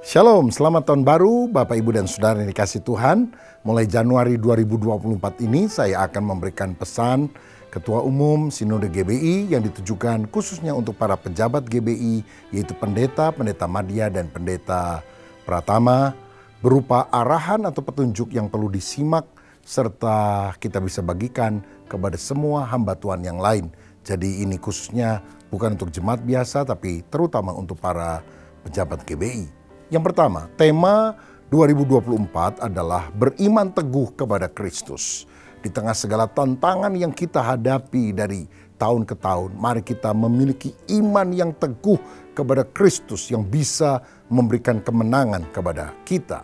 Shalom, selamat tahun baru Bapak Ibu dan Saudara yang dikasih Tuhan. Mulai Januari 2024 ini saya akan memberikan pesan Ketua Umum Sinode GBI yang ditujukan khususnya untuk para pejabat GBI, yaitu pendeta, pendeta madya, dan pendeta pratama, berupa arahan atau petunjuk yang perlu disimak serta kita bisa bagikan kepada semua hamba Tuhan yang lain. Jadi ini khususnya bukan untuk jemaat biasa tapi terutama untuk para pejabat GBI. Yang pertama, tema 2024 adalah beriman teguh kepada Kristus. Di tengah segala tantangan yang kita hadapi dari tahun ke tahun, mari kita memiliki iman yang teguh kepada Kristus yang bisa memberikan kemenangan kepada kita.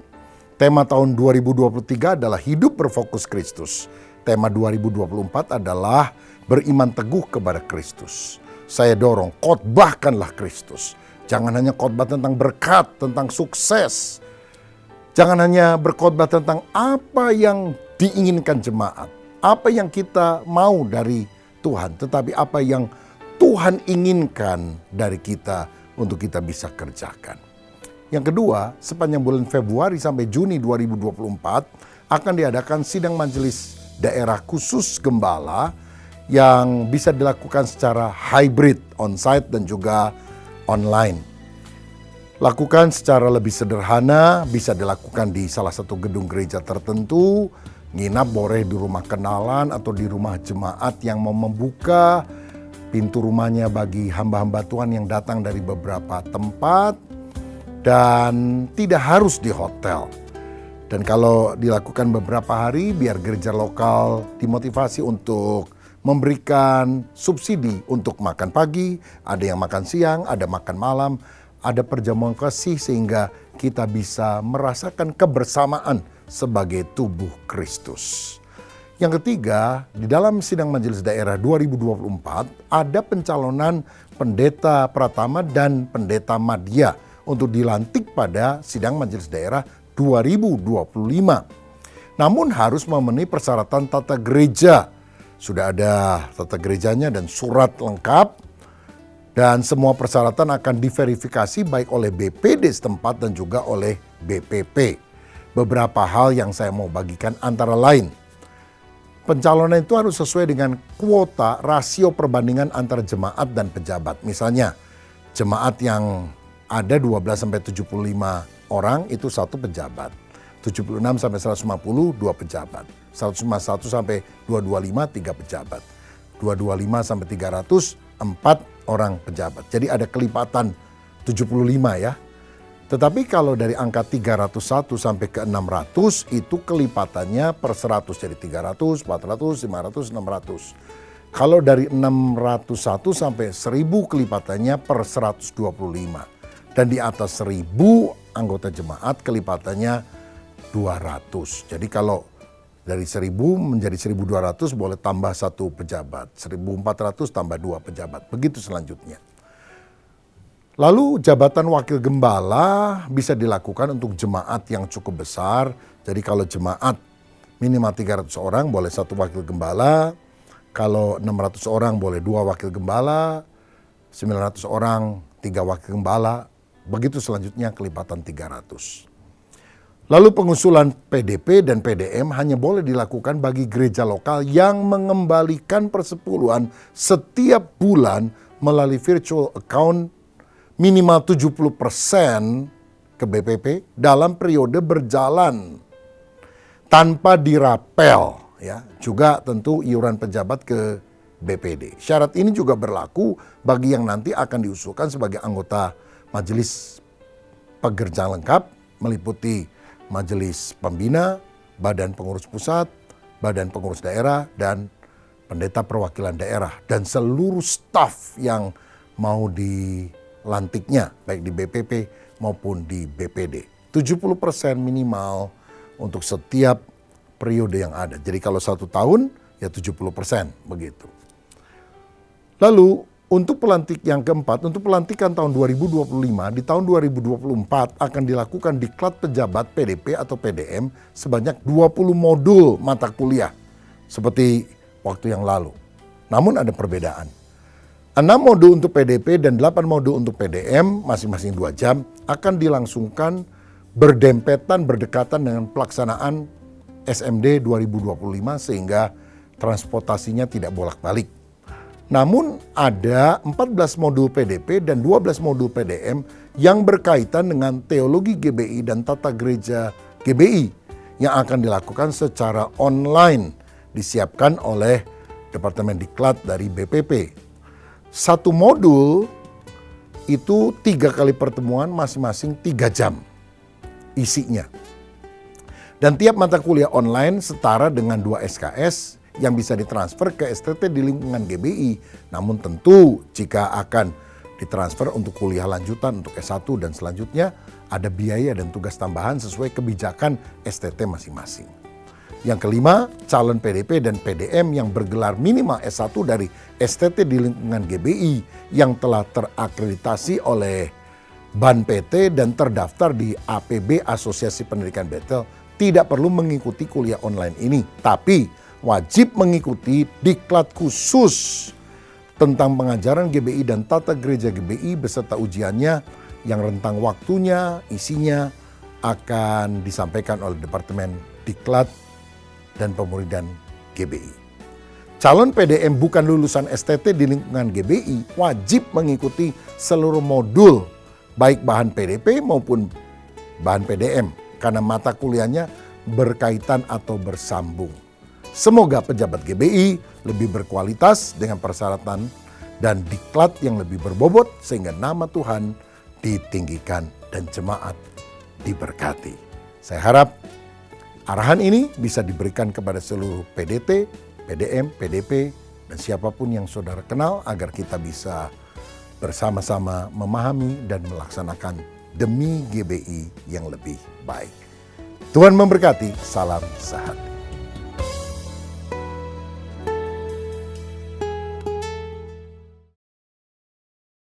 Tema tahun 2023 adalah hidup berfokus Kristus. Tema 2024 adalah beriman teguh kepada Kristus. Saya dorong, khotbahkanlah Kristus. Jangan hanya khotbah tentang berkat, tentang sukses. Jangan hanya berkhotbah tentang apa yang diinginkan jemaat, apa yang kita mau dari Tuhan, tetapi apa yang Tuhan inginkan dari kita untuk kita bisa kerjakan. Yang kedua, sepanjang bulan Februari sampai Juni 2024 akan diadakan sidang majelis daerah khusus gembala yang bisa dilakukan secara hybrid, onsite dan juga online. Lakukan secara lebih sederhana, bisa dilakukan di salah satu gedung gereja tertentu, nginap boleh di rumah kenalan atau di rumah jemaat yang mau membuka pintu rumahnya bagi hamba-hamba Tuhan yang datang dari beberapa tempat, dan tidak harus di hotel. Dan kalau dilakukan beberapa hari, biar gereja lokal dimotivasi untuk memberikan subsidi untuk makan pagi, ada yang makan siang, ada makan malam, ada perjamuan kasih sehingga kita bisa merasakan kebersamaan sebagai tubuh Kristus. Yang ketiga, di dalam sidang majelis daerah 2024 ada pencalonan pendeta pratama dan pendeta madya untuk dilantik pada sidang majelis daerah 2025. Namun harus memenuhi persyaratan tata gereja. Sudah ada tata gerejanya dan surat lengkap, dan semua persyaratan akan diverifikasi baik oleh BPD setempat dan juga oleh BPP. Beberapa hal yang saya mau bagikan antara lain, pencalonan itu harus sesuai dengan kuota rasio perbandingan antara jemaat dan pejabat. Misalnya, jemaat yang ada 12-75 orang itu satu pejabat. 76 sampai 150 dua pejabat. 151 sampai 225 tiga pejabat. 225 sampai 300 4 orang pejabat. Jadi ada kelipatan 75 ya. Tetapi kalau dari angka 301 sampai ke 600 itu kelipatannya per 100. Jadi 300, 400, 500, 600. Kalau dari 601 sampai 1000 kelipatannya per 125. Dan di atas 1000 anggota jemaat kelipatannya 200. Jadi kalau dari 1000 menjadi 1200 boleh tambah satu pejabat. 1400 tambah 2 pejabat. Begitu selanjutnya. Lalu jabatan wakil gembala bisa dilakukan untuk jemaat yang cukup besar. Jadi kalau jemaat minimal 300 orang boleh satu wakil gembala. Kalau 600 orang boleh 2 wakil gembala. 900 orang 3 wakil gembala. Begitu selanjutnya kelipatan 300. Lalu pengusulan PDP dan PDM hanya boleh dilakukan bagi gereja lokal yang mengembalikan persepuluhan setiap bulan melalui virtual account minimal 70% ke BPP dalam periode berjalan tanpa dirapel. Ya, juga tentu iuran pejabat ke BPD. Syarat ini juga berlaku bagi yang nanti akan diusulkan sebagai anggota majelis pekerja lengkap meliputi majelis pembina, badan pengurus pusat, badan pengurus daerah, dan pendeta perwakilan daerah. Dan seluruh staf yang mau dilantiknya, baik di BPP maupun di BPD. 70% minimal untuk setiap periode yang ada. Jadi kalau 1 tahun, ya 70% begitu. Lalu untuk pelantik yang keempat, untuk pelantikan tahun 2025, di tahun 2024 akan dilakukan diklat pejabat PDP atau PDM sebanyak 20 modul mata kuliah seperti waktu yang lalu. Namun ada perbedaan. 6 modul untuk PDP dan 8 modul untuk PDM, masing-masing 2 jam, akan dilangsungkan berdekatan dengan pelaksanaan SMD 2025 sehingga transportasinya tidak bolak-balik. Namun ada 14 modul PDP dan 12 modul PDM yang berkaitan dengan teologi GBI dan tata gereja GBI yang akan dilakukan secara online, disiapkan oleh Departemen Diklat dari BPP. Satu modul itu 3 kali pertemuan masing-masing 3 jam isinya. Dan tiap mata kuliah online setara dengan 2 SKS yang bisa ditransfer ke STT di lingkungan GBI. Namun tentu jika akan ditransfer untuk kuliah lanjutan untuk S1 dan selanjutnya ada biaya dan tugas tambahan sesuai kebijakan STT masing-masing. Yang kelima, calon PDP dan PDM yang bergelar minimal S1 dari STT di lingkungan GBI yang telah terakreditasi oleh BAN PT dan terdaftar di APB Asosiasi Pendidikan Bethel tidak perlu mengikuti kuliah online ini, tapi wajib mengikuti diklat khusus tentang pengajaran GBI dan tata gereja GBI beserta ujiannya yang rentang waktunya, isinya akan disampaikan oleh Departemen Diklat dan Pemuridan GBI. Calon PDM bukan lulusan STT di lingkungan GBI wajib mengikuti seluruh modul baik bahan PDP maupun bahan PDM karena mata kuliahnya berkaitan atau bersambung. Semoga pejabat GBI lebih berkualitas dengan persyaratan dan diklat yang lebih berbobot sehingga nama Tuhan ditinggikan dan jemaat diberkati. Saya harap arahan ini bisa diberikan kepada seluruh PDT, PDM, PDP, dan siapapun yang saudara kenal agar kita bisa bersama-sama memahami dan melaksanakan demi GBI yang lebih baik. Tuhan memberkati, salam sehati.